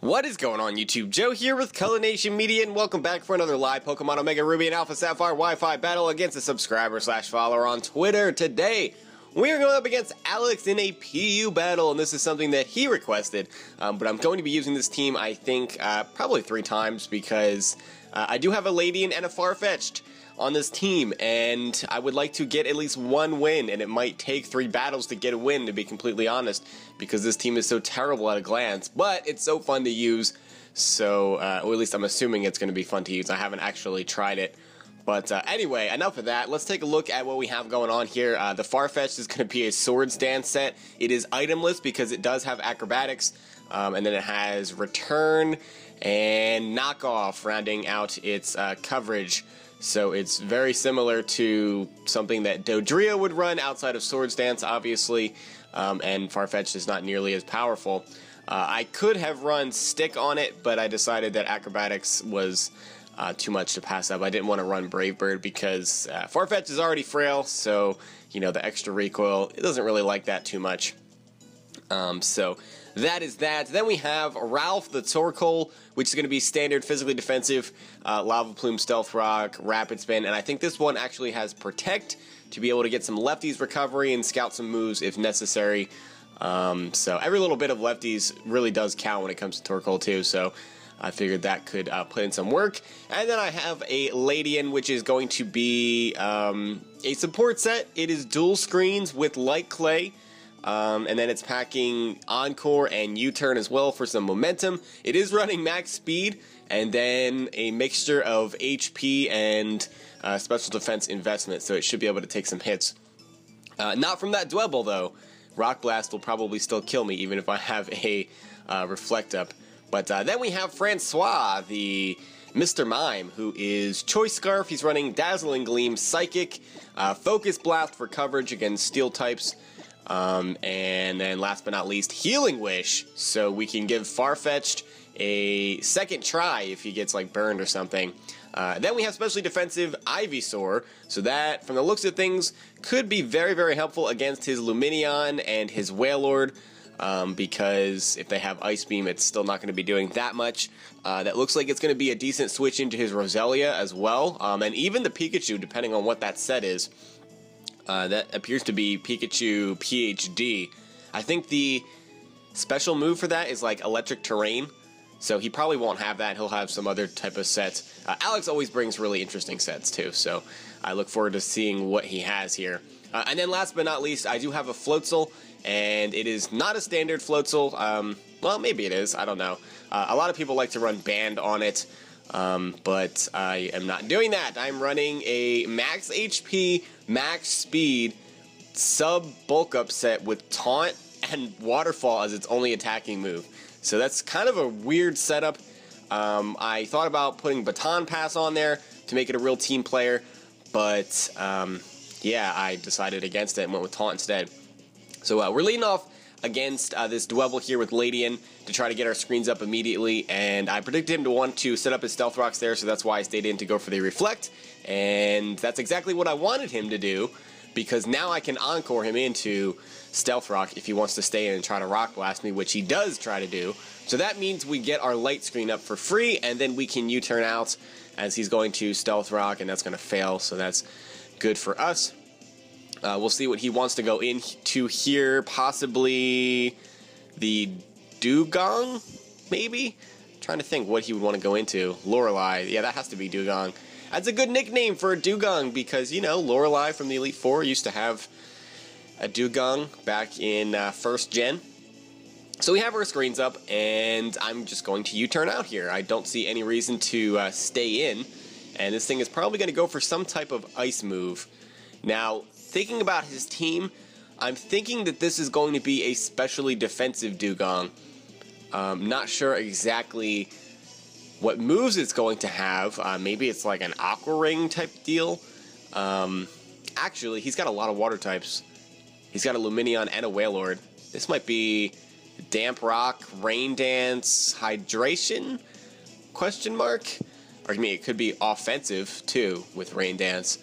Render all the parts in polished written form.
What is going on, YouTube? Joe here with Color Nation Media, and welcome back for another live Pokemon Omega Ruby and Alpha Sapphire Wi-Fi battle against a subscriber/follower on Twitter. Today, we are going up against Alex in a PU battle, and this is something that he requested. But I'm going to be using this team, I think, probably 3 times, because I do have a Ledian and a Farfetch'd on this team, and I would like to get at least 1 win, and it might take 3 battles to get a win, to be completely honest, because this team is so terrible at a glance, but it's so fun to use, so, or at least I'm assuming it's going to be fun to use. I haven't actually tried it, but anyway, enough of that. Let's take a look at what we have going on here. The Farfetch'd is going to be a Swords Dance set. It is itemless because it does have acrobatics, and then it has return and knockoff rounding out its coverage. So it's very similar to something that Dodrio would run outside of Swords Dance, obviously, and Farfetch'd is not nearly as powerful. I could have run Stick on it, but I decided that Acrobatics was too much to pass up. I didn't want to run Brave Bird because Farfetch'd is already frail, so, you know, the extra recoil, it doesn't really like that too much. So that is that. Then we have Ralph the Torkoal, which is going to be standard physically defensive, Lava Plume, Stealth Rock, Rapid Spin, and I think this one actually has Protect to be able to get some lefties recovery and scout some moves if necessary. So every little bit of lefties really does count when it comes to Torkoal too, so I figured that could put in some work. And then I have a Ledian, which is going to be a support set. It is dual screens with Light Clay. And then it's packing Encore and U-Turn as well for some momentum. It is running max speed, and then a mixture of HP and special defense investment, so it should be able to take some hits. Not from that Dwebble, though. Rock Blast will probably still kill me, even if I have a Reflect Up. But then we have Francois, the Mr. Mime, who is Choice Scarf. He's running Dazzling Gleam, Psychic, Focus Blast for coverage against Steel types. And then last but not least, Healing Wish, so we can give Farfetch'd a second try if he gets like burned or something. Then we have specially defensive Ivysaur, so that, from the looks of things, could be very, very helpful against his Lumineon and his Wailord, because if they have Ice Beam, it's still not going to be doing that much. That looks like it's going to be a decent switch into his Roselia as well, and even the Pikachu, depending on what that set is. That appears to be Pikachu PhD. I think the special move for that is like Electric Terrain, so he probably won't have that. He'll have some other type of sets. Alex always brings really interesting sets too, so I look forward to seeing what he has here. And then last but not least, I do have a Floatzel, and it is not a standard Floatzel. Well, maybe it is, I don't know. A lot of people like to run Band on it, but I am not doing that. I'm running a max HP, max speed, sub bulk up set with Taunt and Waterfall as its only attacking move. So that's kind of a weird setup. I thought about putting Baton Pass on there to make it a real team player, but yeah, I decided against it and went with Taunt instead. So we're leading off against this Dwebble here with Ledian to try to get our screens up immediately, and I predicted him to want to set up his Stealth Rocks there, so that's why I stayed in to go for the Reflect, and that's exactly what I wanted him to do, because now I can Encore him into Stealth Rock if he wants to stay in and try to Rock Blast me, which he does try to do. So that means we get our light screen up for free, and then we can U-turn out as he's going to Stealth Rock, and that's going to fail, so that's good for us. We'll see what he wants to go into here. Possibly the Dugong, maybe? I'm trying to think what he would want to go into. Lorelei. Yeah, that has to be Dugong. That's a good nickname for a Dugong because, you know, Lorelei from the Elite Four used to have a Dugong back in first gen. So we have our screens up, and I'm just going to U-turn out here. I don't see any reason to stay in, and this thing is probably going to go for some type of ice move. Now, thinking about his team, I'm thinking that this is going to be a specially defensive Dugong. Not sure exactly what moves it's going to have. Maybe it's like an Aqua Ring type deal. Actually, he's got a lot of water types. He's got a Lumineon and a Wailord. This might be Damp Rock, Rain Dance, Hydration? Question mark? Or I mean, it could be offensive too with Rain Dance.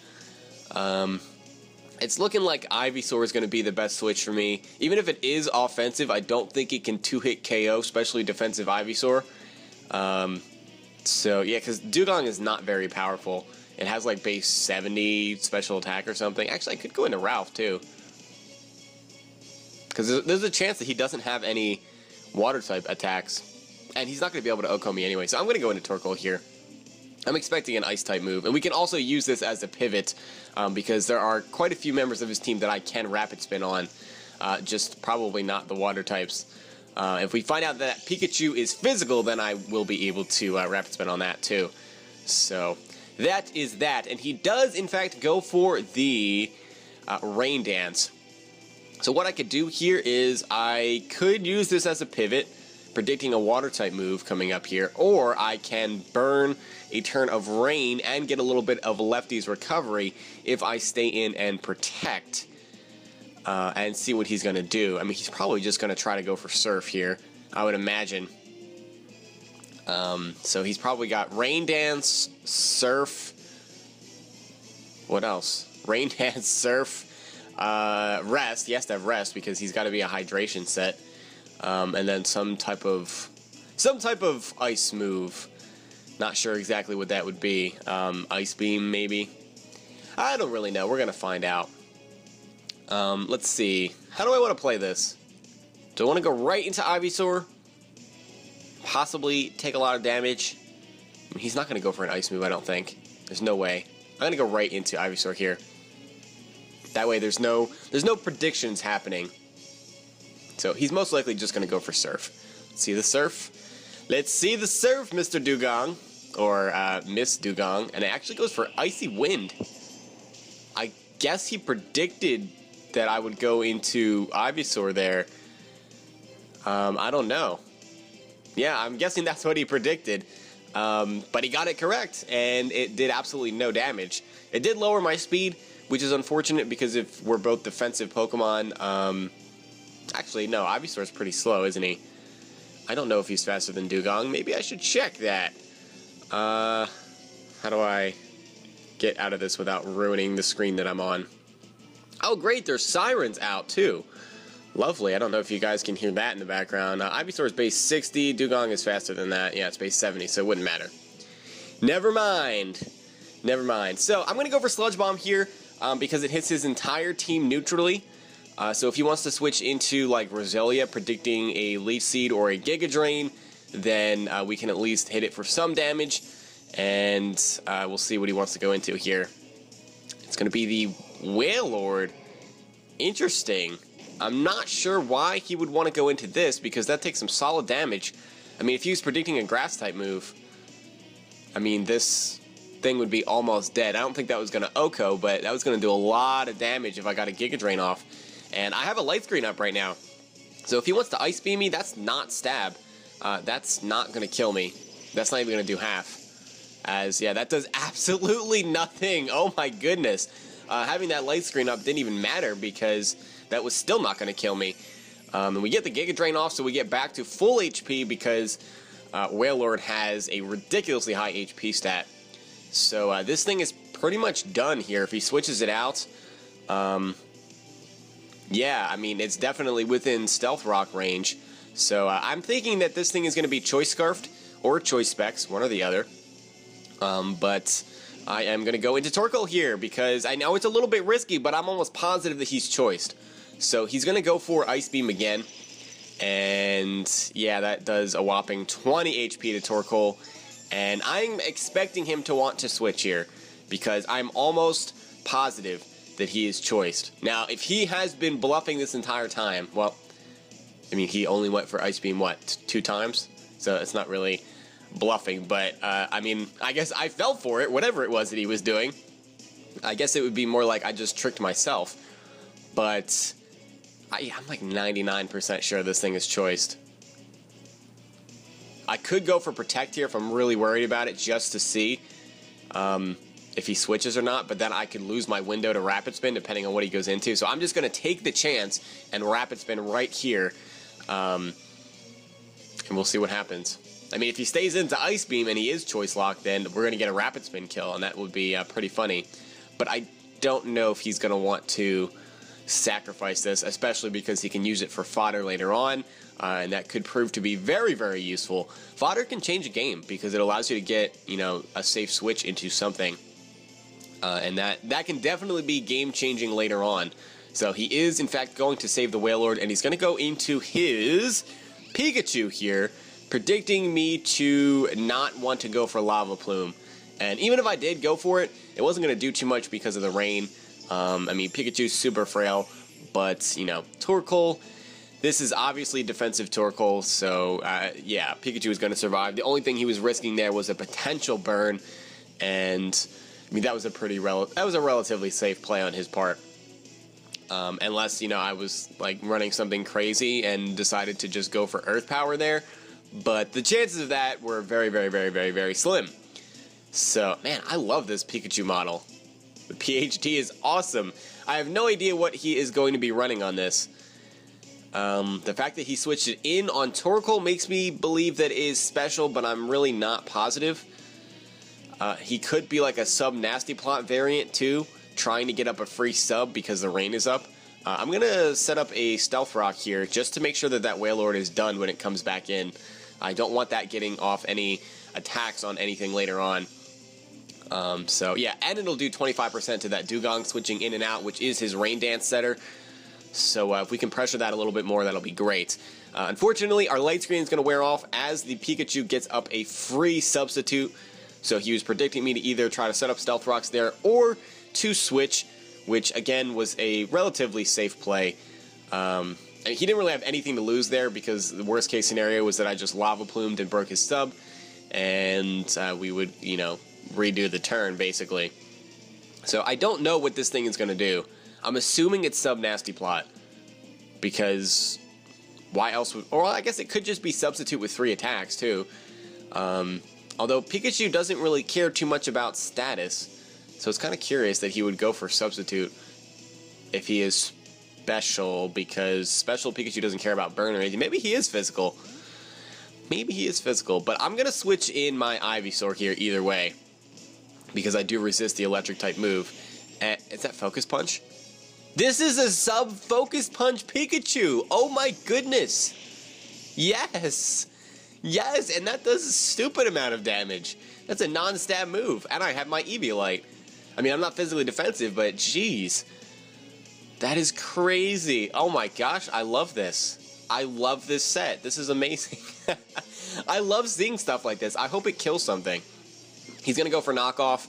It's looking like Ivysaur is going to be the best switch for me. Even if it is offensive, I don't think it can 2-hit KO, especially defensive Ivysaur. So, yeah, because Dugong is not very powerful. It has, like, base 70 special attack or something. Actually, I could go into Ralph, too. Because there's a chance that he doesn't have any water-type attacks. And he's not going to be able to OHKO me anyway. So I'm going to go into Torkoal here. I'm expecting an Ice-type move. And we can also use this as a pivot. Because there are quite a few members of his team that I can Rapid Spin on. Just probably not the water types. If we find out that Pikachu is physical, then I will be able to Rapid Spin on that too. So that is that. And he does, in fact, go for the Rain Dance. So what I could do here is I could use this as a pivot, predicting a water-type move coming up here, or I can burn a turn of Rain and get a little bit of Lefty's recovery if I stay in and protect and see what he's going to do. I mean, he's probably just going to try to go for Surf here, I would imagine. So he's probably got Rain Dance, Surf, what else? Rain Dance, Surf, Rest. He has to have Rest because he's got to be a hydration set. And then some type of ice move. Not sure exactly what that would be. Ice Beam, maybe. I don't really know. We're going to find out. Let's see. How do I want to play this? Do I want to go right into Ivysaur? Possibly take a lot of damage? I mean, he's not going to go for an ice move, I don't think. There's no way. I'm going to go right into Ivysaur here. That way there's no predictions happening. So he's most likely just going to go for Surf. Let's see the Surf. Let's see the Surf, Mr. Dugong. Or Miss Dugong. And it actually goes for Icy Wind. I guess he predicted that I would go into Ivysaur there. I don't know. Yeah, I'm guessing that's what he predicted. But he got it correct, and it did absolutely no damage. It did lower my speed, which is unfortunate because if we're both defensive Pokemon... Actually, no, Ivysaur's pretty slow, isn't he? I don't know if he's faster than Dugong. Maybe I should check that. How do I get out of this without ruining the screen that I'm on? Oh, great, there's sirens out, too. Lovely. I don't know if you guys can hear that in the background. Ivysaur is base 60. Dugong is faster than that. Yeah, it's base 70, so it wouldn't matter. Never mind. Never mind. So I'm going to go for Sludge Bomb here because it hits his entire team neutrally. So if he wants to switch into like Roselia, predicting a Leaf Seed or a Giga Drain, then we can at least hit it for some damage. And we'll see what he wants to go into here. It's going to be the Wailord. Interesting. I'm not sure why he would want to go into this, because that takes some solid damage. I mean, if he was predicting a Grass-type move, I mean, this thing would be almost dead. I don't think that was going to OHKO, but that was going to do a lot of damage if I got a Giga Drain off. And I have a Light Screen up right now. So if he wants to Ice Beam me, that's not Stab. That's not going to kill me. That's not even going to do half. As, yeah, that does absolutely nothing. Oh my goodness. Having that Light Screen up didn't even matter because that was still not going to kill me. And we get the Giga Drain off, so we get back to full HP because Wailord has a ridiculously high HP stat. So this thing is pretty much done here. If he switches it out, yeah, I mean, it's definitely within Stealth Rock range. So I'm thinking that this thing is going to be Choice Scarfed or Choice Specs, one or the other. But I am going to go into Torkoal here because I know it's a little bit risky, but I'm almost positive that he's choiced. So he's going to go for Ice Beam again. And yeah, that does a whopping 20 HP to Torkoal. And I'm expecting him to want to switch here because I'm almost positive that he is choiced. Now, if he has been bluffing this entire time, well, I mean, he only went for Ice Beam, what, 2 times? So it's not really bluffing, but I mean, I guess I fell for it, whatever it was that he was doing. I guess it would be more like I just tricked myself. But I'm like 99% sure this thing is choiced. I could go for Protect here if I'm really worried about it, just to see if he switches or not, but then I could lose my window to Rapid Spin depending on what he goes into. So I'm just going to take the chance and Rapid Spin right here, and we'll see what happens. I mean, if he stays into Ice Beam and he is Choice Locked, then we're going to get a Rapid Spin kill, and that would be pretty funny. But I don't know if he's going to want to sacrifice this, especially because he can use it for fodder later on, and that could prove to be very, very useful. Fodder can change a game because it allows you to get, you know, a safe switch into something, and that can definitely be game-changing later on. So he is, in fact, going to save the Wailord, and he's going to go into his Pikachu here, predicting me to not want to go for Lava Plume. And even if I did go for it, it wasn't going to do too much because of the rain. I mean, Pikachu's super frail, but, you know, Torkoal, this is obviously defensive Torkoal, so, yeah, Pikachu is going to survive. The only thing he was risking there was a potential burn, and, I mean, that was a relatively safe play on his part. Unless, you know, I was, like, running something crazy and decided to just go for Earth Power there. But the chances of that were very, very, very, very, very slim. So, man, I love this Pikachu model. The PhD is awesome. I have no idea what he is going to be running on this. The fact that he switched it in on Torkoal makes me believe that it is special, but I'm really not positive. He could be like a sub-Nasty Plot variant, too, trying to get up a free sub because the rain is up. I'm going to set up a Stealth Rock here just to make sure that that Wailord is done when it comes back in. I don't want that getting off any attacks on anything later on. So, yeah, and it'll do 25% to that Dugong switching in and out, which is his Rain Dance setter. So if we can pressure that a little bit more, that'll be great. Unfortunately, our light screen is going to wear off as the Pikachu gets up a free substitute. So he was predicting me to either try to set up Stealth Rocks there or to switch, which, again, was a relatively safe play. And he didn't really have anything to lose there because the worst case scenario was that I just Lava Plumed and broke his sub, and we would, you know, redo the turn, basically. So I don't know what this thing is going to do. I'm assuming it's sub-Nasty Plot, because why else would... Or I guess it could just be substitute with 3 attacks, too. Although Pikachu doesn't really care too much about status, so it's kind of curious that he would go for substitute if he is special, because special Pikachu doesn't care about burn or anything. Maybe he is physical. Maybe he is physical, but I'm going to switch in my Ivysaur here either way, because I do resist the electric type move. Is that Focus Punch? This is a sub-Focus Punch Pikachu! Oh my goodness! Yes! Yes, and that does a stupid amount of damage. That's a non-stab move, and I have my Eviolite. I mean, I'm not physically defensive, but jeez. That is crazy. Oh my gosh, I love this. I love this set. This is amazing. I love seeing stuff like this. I hope it kills something. He's going to go for knockoff.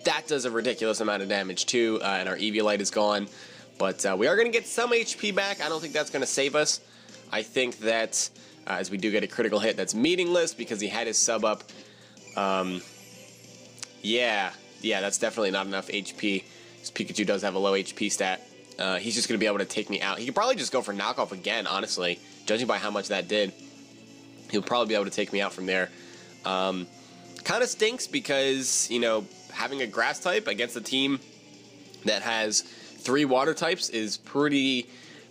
That does a ridiculous amount of damage too, and our Eviolite is gone. But we are going to get some HP back. I don't think that's going to save us. I think that as we do get a critical hit, that's meaningless because he had his sub up. Yeah, that's definitely not enough HP. This Pikachu does have a low HP stat. He's just going to be able to take me out. He could probably just go for knockoff again, honestly, judging by how much that did. He'll probably be able to take me out from there. Kind of stinks because, you know, having a grass type against a team that has 3 water types is pretty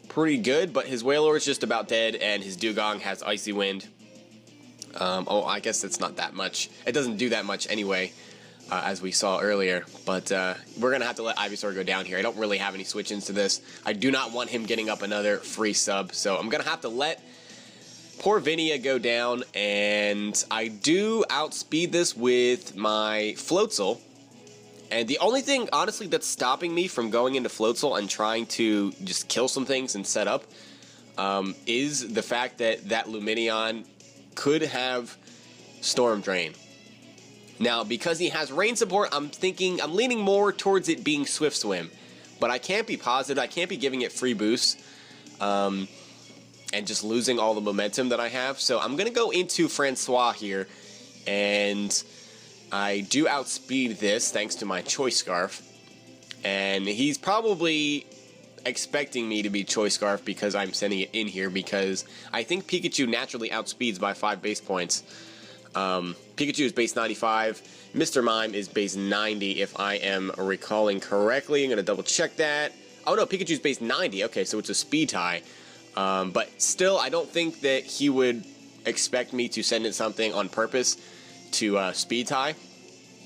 good, but his Wailord is just about dead, and his Dugong has Icy Wind. Oh, I guess it's not that much. It doesn't do that much anyway, as we saw earlier, but we're going to have to let Ivysaur go down here. I don't really have any switch-ins to this. I do not want him getting up another free sub, so I'm going to have to let poor Vinia go down, and I do outspeed this with my Floatzel. And the only thing, honestly, that's stopping me from going into Floatzel and trying to just kill some things and set up is the fact that that Lumineon could have Storm Drain. Now, because he has rain support, I'm leaning more towards it being Swift Swim. But I can't be positive. I can't be giving it free boosts and just losing all the momentum that I have. So I'm going to go into Francois here, and I do outspeed this thanks to my Choice Scarf, and he's probably expecting me to be Choice Scarf because I'm sending it in here, because I think Pikachu naturally outspeeds by 5 base points. Pikachu is base 95, Mr. Mime is base 90 if I am recalling correctly. I'm going to double check that. Oh no, Pikachu's base 90, okay, so it's a speed tie. But still, I don't think that he would expect me to send in something on purpose to speed tie.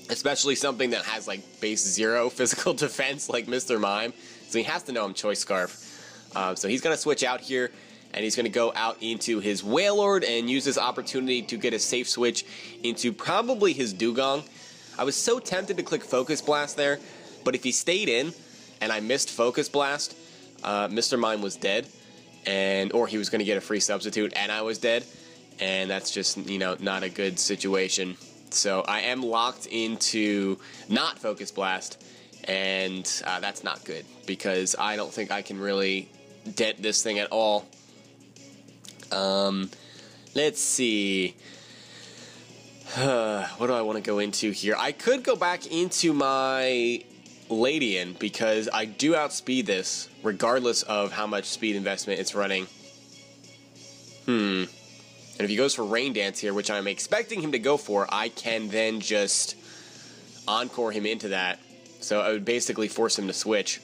especially something that has like base 0 physical defense like Mr. Mime. So he has to know I'm Choice Scarf. So he's going to switch out here, and he's going to go out into his Wailord and use this opportunity to get a safe switch into probably his Dugong. I was so tempted to click Focus Blast there, but if he stayed in and I missed Focus Blast, Mr. Mime was dead, or he was going to get a free substitute and I was dead, and that's just, you know, not a good situation. So I am locked into not Focus Blast, and that's not good because I don't think I can really dent this thing at all. Let's see. What do I want to go into here? I could go back into my Ledian because I do outspeed this regardless of how much speed investment it's running. And if he goes for Rain Dance here, which I'm expecting him to go for, I can then just Encore him into that. So I would basically force him to switch.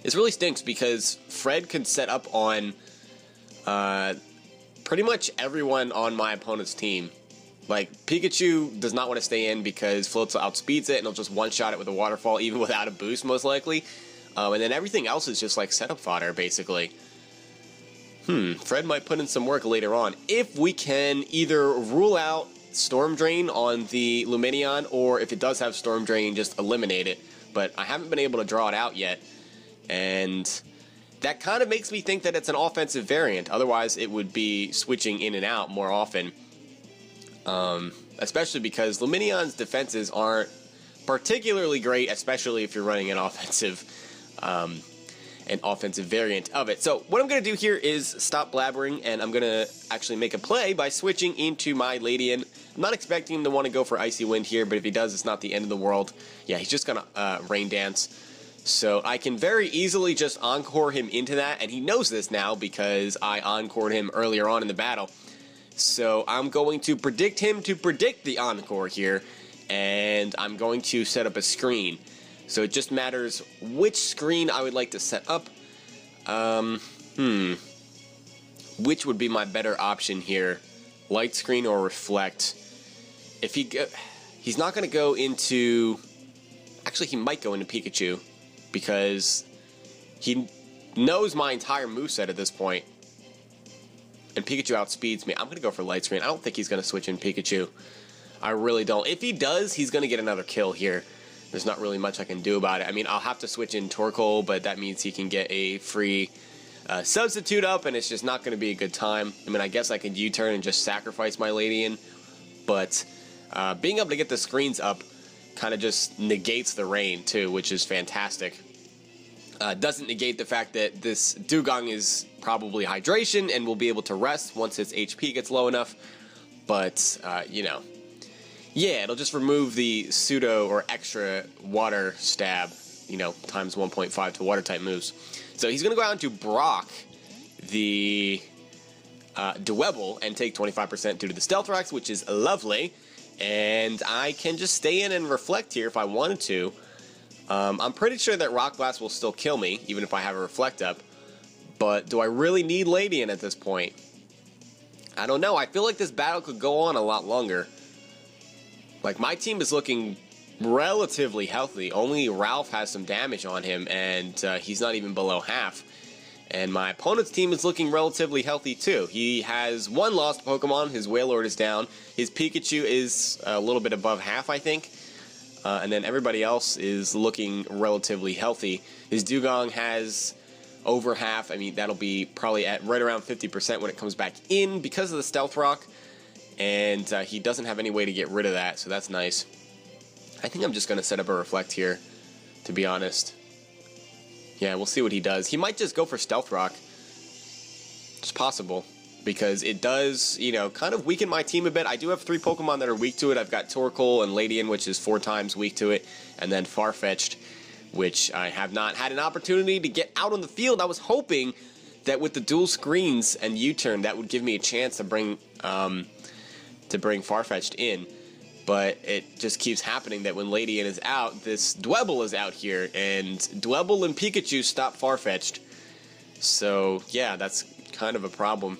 This really stinks because Fred could set up on pretty much everyone on my opponent's team. Like, Pikachu does not want to stay in because Floatzel outspeeds it and he'll just one-shot it with a Waterfall even without a boost, most likely. And then everything else is just like setup fodder, basically. Fred might put in some work later on. If we can either rule out Storm Drain on the Lumineon, or if it does have Storm Drain, just eliminate it. But I haven't been able to draw it out yet. And that kind of makes me think that it's an offensive variant. Otherwise, it would be switching in and out more often. Especially because Lumineon's defenses aren't particularly great, especially if you're running an offensive variant of it. So what I'm going to do here is stop blabbering, and I'm going to actually make a play by switching into my Ledian. I'm not expecting him to want to go for Icy Wind here, but if he does, it's not the end of the world. Yeah, he's just going to Rain Dance. So I can very easily just Encore him into that, and he knows this now because I Encored him earlier on in the battle. So I'm going to predict him to predict the Encore here, and I'm going to set up a screen. So it just matters which screen I would like to set up. Which would be my better option here? Light Screen or Reflect? If he's not going to go into... Actually, he might go into Pikachu, because he knows my entire moveset at this point. And Pikachu outspeeds me. I'm going to go for Light Screen. I don't think he's going to switch in Pikachu. I really don't. If he does, he's going to get another kill here. There's not really much I can do about it. I mean, I'll have to switch in Torkoal, but that means he can get a free substitute up, and it's just not going to be a good time. I mean, I guess I could U-turn and just sacrifice my Ledian, but being able to get the screens up kind of just negates the rain, too, which is fantastic. Doesn't negate the fact that this Dugong is probably hydration and will be able to rest once its HP gets low enough, but, you know. Yeah, it'll just remove the pseudo or extra water stab, you know, times 1.5 to water type moves. So he's going to go out into Brock, the Dwebble, and take 25% due to the Stealth Rocks, which is lovely. And I can just stay in and Reflect here if I wanted to. I'm pretty sure that Rock Blast will still kill me, even if I have a Reflect up. But do I really need Ledian at this point? I don't know. I feel like this battle could go on a lot longer. Like, my team is looking relatively healthy. Only Ralph has some damage on him, and he's not even below half. And my opponent's team is looking relatively healthy, too. He has one lost Pokemon. His Wailord is down. His Pikachu is a little bit above half, I think. And then everybody else is looking relatively healthy. His Dugong has over half. I mean, that'll be probably at right around 50% when it comes back in because of the Stealth Rock. And he doesn't have any way to get rid of that, so that's nice. I think I'm just going to set up a Reflect here, to be honest. Yeah, we'll see what he does. He might just go for Stealth Rock. It's possible, because it does, you know, kind of weaken my team a bit. I do have 3 Pokemon that are weak to it. I've got Torkoal and Ledian, which is 4 times weak to it, and then Farfetch'd, which I have not had an opportunity to get out on the field. I was hoping that with the dual screens and U-turn, that would give me a chance to bring Farfetch'd in, but it just keeps happening that when Ledian is out, this Dwebble is out here, and Dwebble and Pikachu stop Farfetch'd. So, yeah, that's kind of a problem.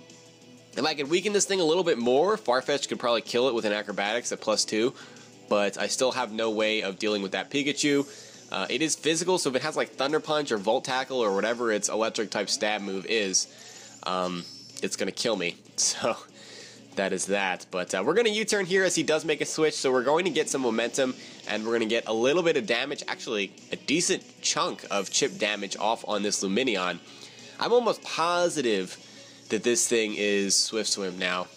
If I could weaken this thing a little bit more, Farfetch'd could probably kill it with an Acrobatics at +2, but I still have no way of dealing with that Pikachu. It is physical, so if it has like Thunder Punch or Volt Tackle or whatever its electric type stab move is, it's going to kill me. So that is that. But we're going to U-turn here as he does make a switch, so we're going to get some momentum, and we're going to get a little bit of damage, actually a decent chunk of chip damage off on this Lumineon. I'm almost positive that this thing is Swift Swim now.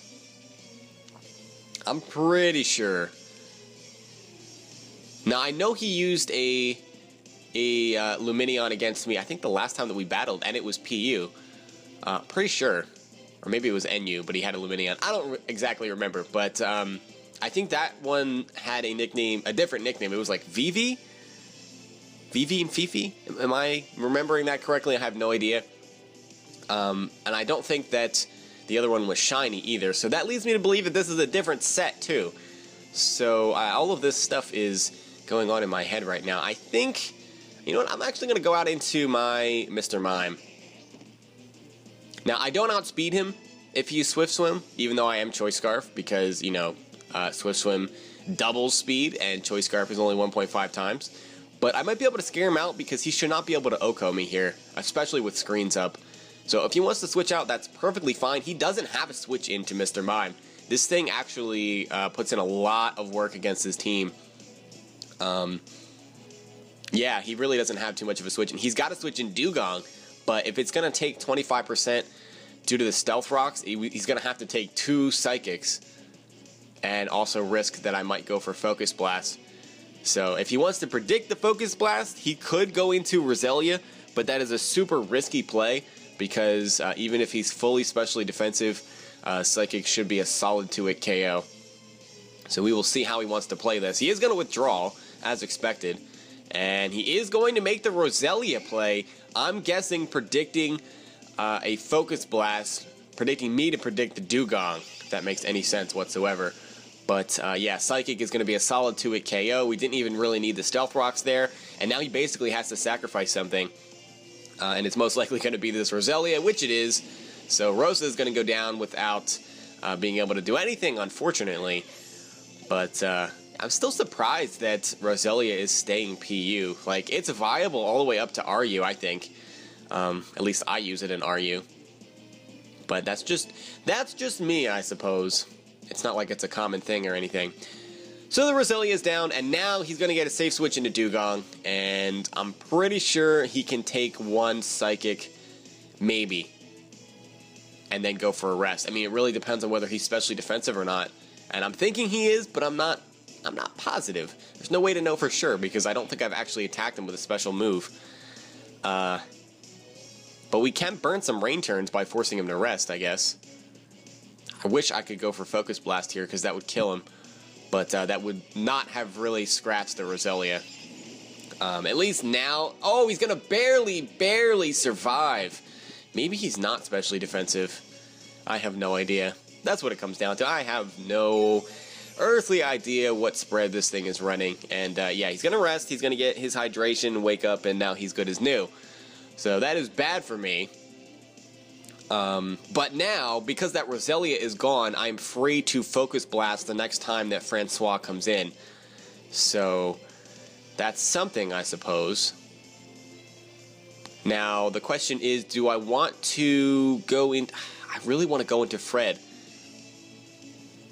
I'm pretty sure. Now, I know he used a Lumineon against me, I think the last time that we battled, and it was PU. Pretty sure. Or maybe it was NU, but he had a Lumineon. I don't exactly remember, but I think that one had a nickname, a different nickname. It was like Vivi? Vivi and Fifi? Am I remembering that correctly? I have no idea. And I don't think that the other one was shiny either, so that leads me to believe that this is a different set too. So all of this stuff is going on in my head right now. I think, you know what, I'm actually going to go out into my Mr. Mime. Now, I don't outspeed him if he's Swift Swim, even though I am Choice Scarf, because, you know, Swift Swim doubles speed, and Choice Scarf is only 1.5 times. But I might be able to scare him out, because he should not be able to OHKO me here, especially with screens up. So if he wants to switch out, that's perfectly fine. He doesn't have a switch into Mr. Mime. This thing actually puts in a lot of work against his team. Yeah, he really doesn't have too much of a switch. And he's got a switch in Dugong, but if it's going to take 25% due to the Stealth Rocks, he's going to have to take 2 Psychics and also risk that I might go for Focus Blast. So if he wants to predict the Focus Blast, he could go into Roselia, but that is a super risky play, because even if he's fully specially defensive, Psychic should be a solid 2-hit KO. So we will see how he wants to play this. He is going to withdraw, as expected, and he is going to make the Roselia play. I'm guessing predicting a Focus Blast, predicting me to predict the Dugong, if that makes any sense whatsoever. But yeah, Psychic is going to be a solid 2-hit KO. We didn't even really need the Stealth Rocks there, and now he basically has to sacrifice something. And it's most likely going to be this Roselia, which it is. So Rosa is going to go down without being able to do anything, unfortunately. But I'm still surprised that Roselia is staying PU. Like, it's viable all the way up to RU, I think. At least I use it in RU. But that's just me, I suppose. It's not like it's a common thing or anything. So the Roselia is down, and now he's going to get a safe switch into Dugong, and I'm pretty sure he can take 1 Psychic, maybe, and then go for a rest. I mean, it really depends on whether he's specially defensive or not, and I'm thinking he is, but I'm not positive. There's no way to know for sure, because I don't think I've actually attacked him with a special move. But we can burn some rain turns by forcing him to rest, I guess. I wish I could go for Focus Blast here, because that would kill him. But that would not have really scratched the Roselia. At least now... Oh, he's going to barely survive. Maybe he's not specially defensive. I have no idea. That's what it comes down to. I have no earthly idea what spread this thing is running. And yeah, he's going to rest. He's going to get his hydration, wake up, and now he's good as new. So that is bad for me. But now, because that Roselia is gone, I'm free to Focus Blast the next time that Francois comes in. So, that's something, I suppose. Now, the question is, do I want to go in... I really want to go into Fred.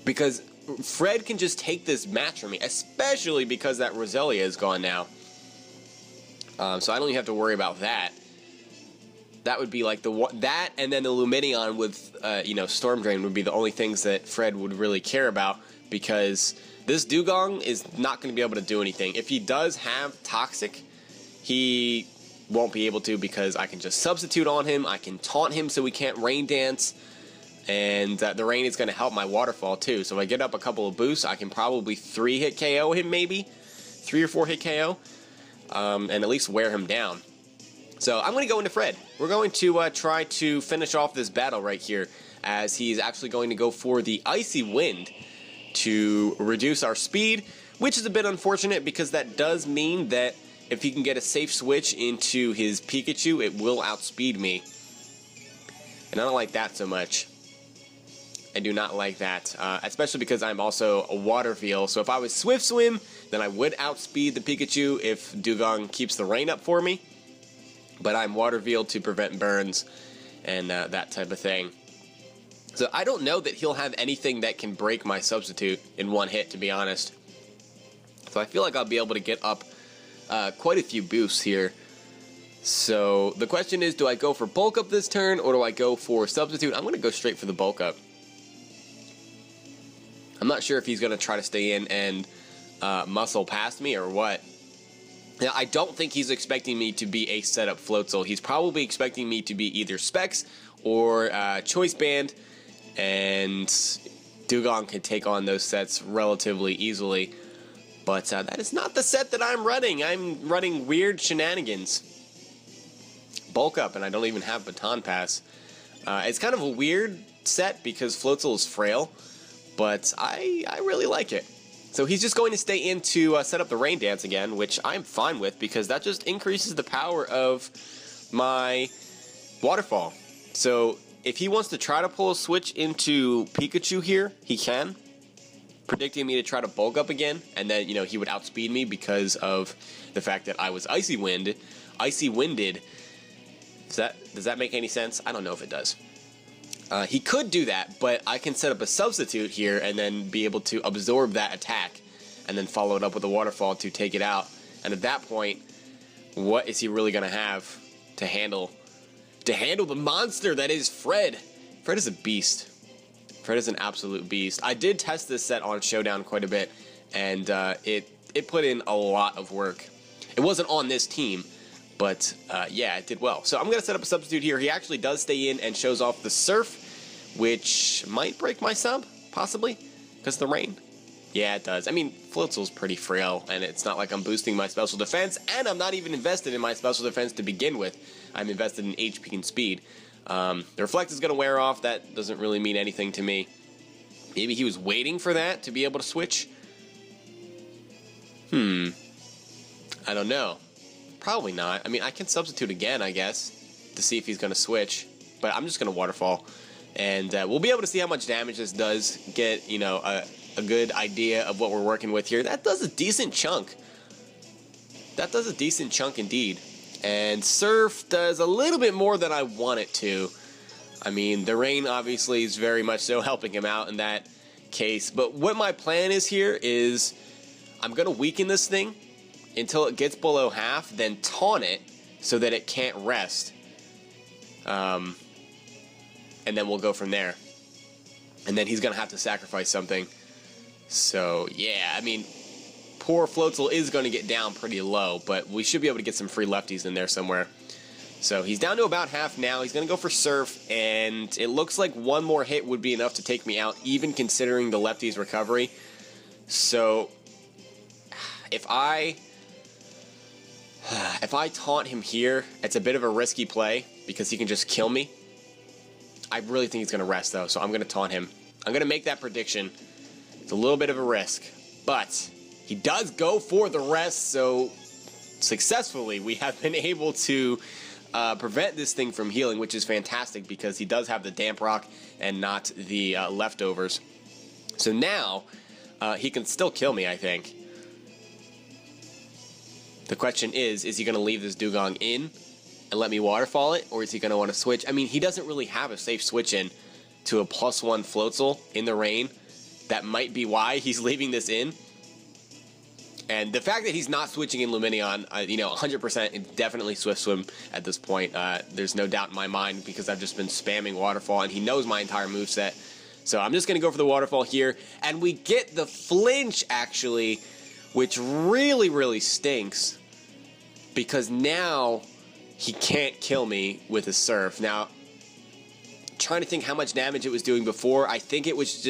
Because Fred can just take this match from me, especially because that Roselia is gone now. So I don't even have to worry about that. That would be like that, and then the Lumineon with, you know, Storm Drain would be the only things that Fred would really care about, because this Dugong is not going to be able to do anything. If he does have Toxic, he won't be able to, because I can just substitute on him, I can taunt him so he can't Rain Dance, and the Rain is going to help my Waterfall too. So if I get up a couple of boosts, I can probably 3-hit KO him, maybe 3 or 4-hit KO, and at least wear him down. So I'm going to go into Fred. We're going to try to finish off this battle right here, as he's actually going to go for the Icy Wind to reduce our speed, which is a bit unfortunate, because that does mean that if he can get a safe switch into his Pikachu, it will outspeed me. And I don't like that so much. I do not like that, especially because I'm also a water veal. So if I was Swift Swim, then I would outspeed the Pikachu if Dugong keeps the rain up for me. But I'm water veal to prevent burns and that type of thing. So I don't know that he'll have anything that can break my substitute in one hit, to be honest. So I feel like I'll be able to get up quite a few boosts here. So the question is, do I go for bulk up this turn, or do I go for substitute? I'm going to go straight for the bulk up. I'm not sure if he's going to try to stay in and muscle past me or what. Now, I don't think he's expecting me to be a setup Floatzel. He's probably expecting me to be either Specs or Choice Band, and Dugong can take on those sets relatively easily. But that is not the set that I'm running. I'm running weird shenanigans. Bulk up, and I don't even have Baton Pass. It's kind of a weird set because Floatzel is frail, but I really like it. So he's just going to stay in to set up the Rain Dance again, which I'm fine with because that just increases the power of my Waterfall. So if he wants to try to pull a switch into Pikachu here, he can, predicting me to try to bulk up again, and then, you know, he would outspeed me because of the fact that I was Icy Winded. Does that make any sense? I don't know if it does. He could do that, but I can set up a substitute here and then be able to absorb that attack and then follow it up with a Waterfall to take it out. And at that point, what is he really going to have to handle the monster that is Fred? Fred is a beast. Fred is an absolute beast. I did test this set on Showdown quite a bit, and it put in a lot of work. It wasn't on this team, but yeah, it did well. So I'm going to set up a substitute here. He actually does stay in and shows off the Surf, which might break my sub, possibly, because of the rain. Yeah, it does. I mean, Floatzel's pretty frail, and it's not like I'm boosting my special defense, and I'm not even invested in my special defense to begin with. I'm invested in HP and speed. The Reflect is going to wear off. That doesn't really mean anything to me. Maybe he was waiting for that to be able to switch? I don't know. Probably not. I mean, I can substitute again, I guess, to see if he's going to switch. But I'm just going to Waterfall. And we'll be able to see how much damage this does. Get, you know, a good idea of what we're working with here. That does a decent chunk. That does a decent chunk indeed. And Surf does a little bit more than I want it to. I mean, the rain obviously is very much so helping him out in that case. But what my plan is here is I'm going to weaken this thing until it gets below half, then taunt it so that it can't rest. And then we'll go from there. And then he's going to have to sacrifice something. So, yeah, I mean, poor Floatzel is going to get down pretty low, but we should be able to get some free lefties in there somewhere. So he's down to about half now. He's going to go for Surf, and it looks like one more hit would be enough to take me out, even considering the lefty's recovery. So if I taunt him here, it's a bit of a risky play because he can just kill me. I really think he's going to rest, though, so I'm going to taunt him. I'm going to make that prediction. It's a little bit of a risk, but he does go for the rest, so successfully we have been able to prevent this thing from healing, which is fantastic because he does have the Damp Rock and not the leftovers. So now he can still kill me, I think. The question is he going to leave this Dugong in and let me Waterfall it, or is he going to want to switch? I mean, he doesn't really have a safe switch in to a +1 Floatzel in the rain. That might be why he's leaving this in. And the fact that he's not switching in Lumineon, 100% definitely Swift Swim at this point. There's no doubt in my mind because I've just been spamming Waterfall, and he knows my entire moveset. So I'm just going to go for the Waterfall here. And we get the flinch, actually, which really, really stinks. Because now he can't kill me with a Surf. Now, trying to think how much damage it was doing before. I think it was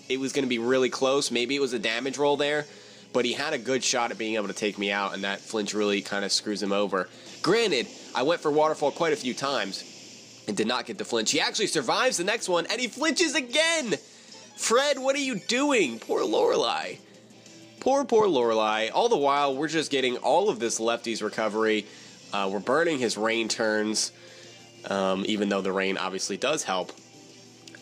going to be really close. Maybe it was a damage roll there. But he had a good shot at being able to take me out, and that flinch really kind of screws him over. Granted, I went for Waterfall quite a few times and did not get the flinch. He actually survives the next one, and he flinches again! Fred, what are you doing? Poor Lorelei. Poor Lorelei. All the while, we're just getting all of this lefty's recovery. We're burning his rain turns, even though the rain obviously does help.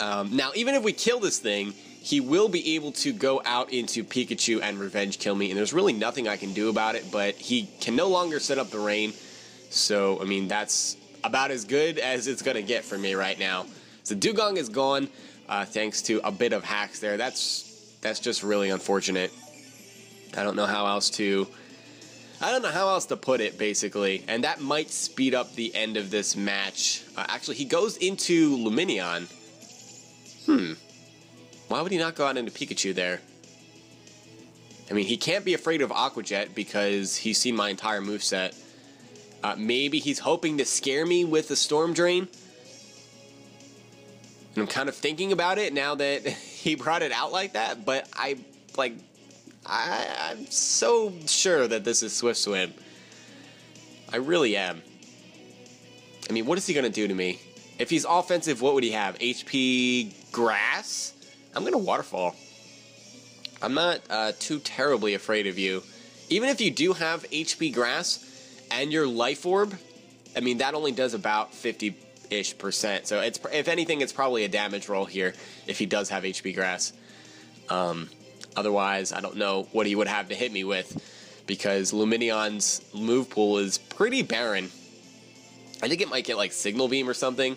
Now, even if we kill this thing, he will be able to go out into Pikachu and revenge kill me, and there's really nothing I can do about it, but he can no longer set up the rain, so, I mean, that's about as good as it's going to get for me right now. So Dugong is gone, thanks to a bit of hacks there. That's just really unfortunate. I don't know how else to put it, basically, and that might speed up the end of this match. Actually, he goes into Lumineon. Why would he not go out into Pikachu there? I mean, he can't be afraid of Aqua Jet because he's seen my entire moveset. Maybe he's hoping to scare me with the Storm Drain. And I'm kind of thinking about it now that he brought it out like that, but I'm so sure that this is Swift Swim. I really am. I mean, what is he going to do to me? If he's offensive, what would he have? HP Grass? I'm going to Waterfall. I'm not too terribly afraid of you. Even if you do have HP Grass and your Life Orb, I mean, that only does about 50-ish%. So it's, if anything, it's probably a damage roll here if he does have HP Grass. Otherwise, I don't know what he would have to hit me with because Lumineon's move pool is pretty barren. I think it might get like Signal Beam or something.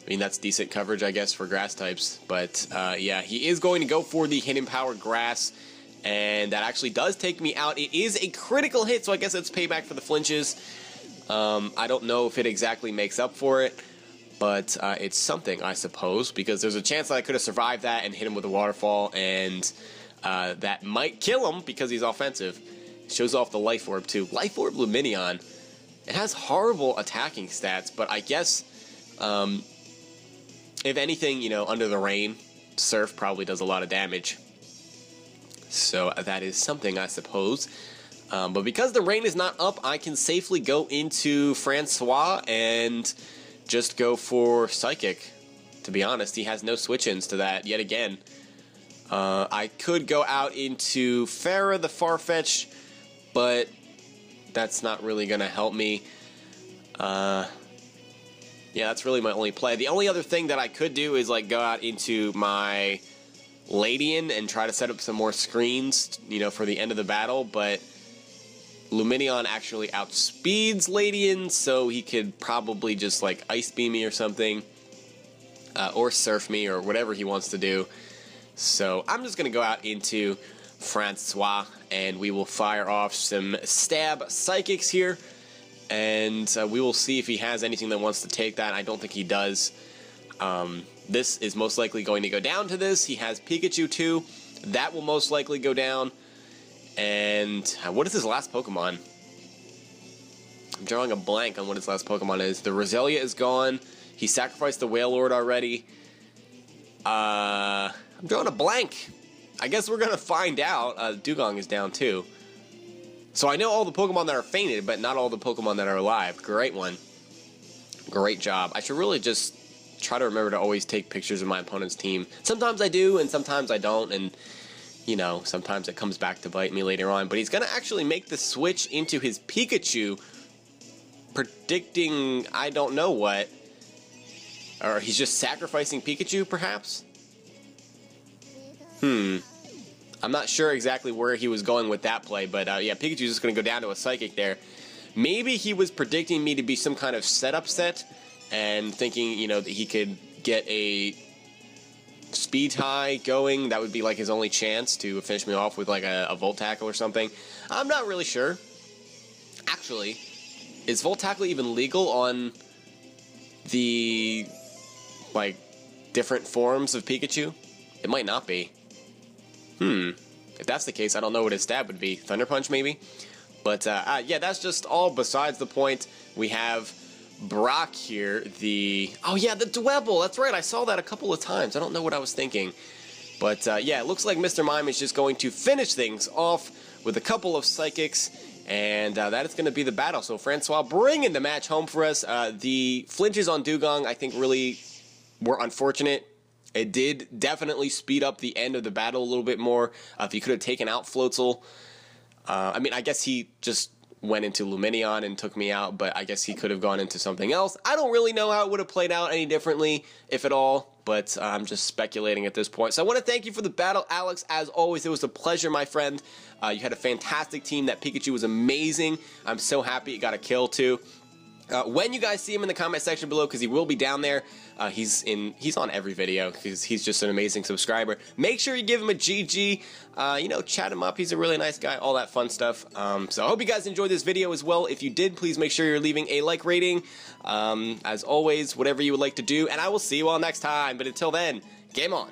I mean, that's decent coverage, I guess, for grass types. But, yeah, he is going to go for the Hidden Power Grass, and that actually does take me out. It is a critical hit, so I guess it's payback for the flinches. I don't know if it exactly makes up for it, but it's something, I suppose, because there's a chance that I could have survived that and hit him with a Waterfall, and that might kill him because he's offensive. Shows off the Life Orb, too. Life Orb Lumineon. It has horrible attacking stats, but I guess, if anything, you know, under the rain, Surf probably does a lot of damage. So that is something, I suppose. But because the rain is not up, I can safely go into Francois and just go for Psychic. To be honest, he has no switch-ins to that yet again. I could go out into Farah the Farfetch'd, but that's not really going to help me. Yeah, that's really my only play. The only other thing that I could do is like go out into my Ledian and try to set up some more screens, you know, for the end of the battle, but Lumineon actually outspeeds Ledian, so he could probably just like Ice Beam me or something, or Surf me or whatever he wants to do. So I'm just going to go out into Francois, and we will fire off some stab Psychics here, and we will see if he has anything that wants to take that. I don't think he does. This is most likely going to go down to this. He has Pikachu too. That will most likely go down. And what is his last Pokemon? I'm drawing a blank on what his last Pokemon is. The Roselia is gone. He sacrificed the Wailord already. I'm drawing a blank. I guess we're going to find out. Dugong is down too. So I know all the Pokemon that are fainted, but not all the Pokemon that are alive. Great one. Great job. I should really just try to remember to always take pictures of my opponent's team. Sometimes I do, and sometimes I don't, and, you know, sometimes it comes back to bite me later on. But he's going to actually make the switch into his Pikachu, predicting I don't know what. Or he's just sacrificing Pikachu, perhaps? I'm not sure exactly where he was going with that play, but yeah, Pikachu's just going to go down to a Psychic there. Maybe he was predicting me to be some kind of setup set and thinking, you know, that he could get a speed tie going. That would be like his only chance to finish me off with like a Volt Tackle or something. I'm not really sure. Actually, is Volt Tackle even legal on the, like, different forms of Pikachu? It might not be. If that's the case, I don't know what his stab would be. Thunder Punch, maybe? But, yeah, that's just all besides the point. We have Brock here, oh, yeah, the Dwebble. That's right, I saw that a couple of times. I don't know what I was thinking. But, yeah, it looks like Mr. Mime is just going to finish things off with a couple of Psychics, and that is going to be the battle. So, Francois bringing the match home for us. The flinches on Dugong, I think, really were unfortunate. It did definitely speed up the end of the battle a little bit more. If he could have taken out Floatzel. I mean, I guess he just went into Lumineon and took me out, but I guess he could have gone into something else. I don't really know how it would have played out any differently, if at all. but I'm just speculating at this point. So I want to thank you for the battle, Alex. As always, it was a pleasure, my friend. You had a fantastic team. That Pikachu was amazing. I'm so happy it got a kill, too. When you guys see him in the comment section below, because he will be down there, he's on every video because he's just an amazing subscriber. Make sure you give him a GG, you know, chat him up. He's a really nice guy, all that fun stuff. So I hope you guys enjoyed this video as well. If you did, please make sure you're leaving a like rating. As always, whatever you would like to do, and I will see you all next time. But until then, game on.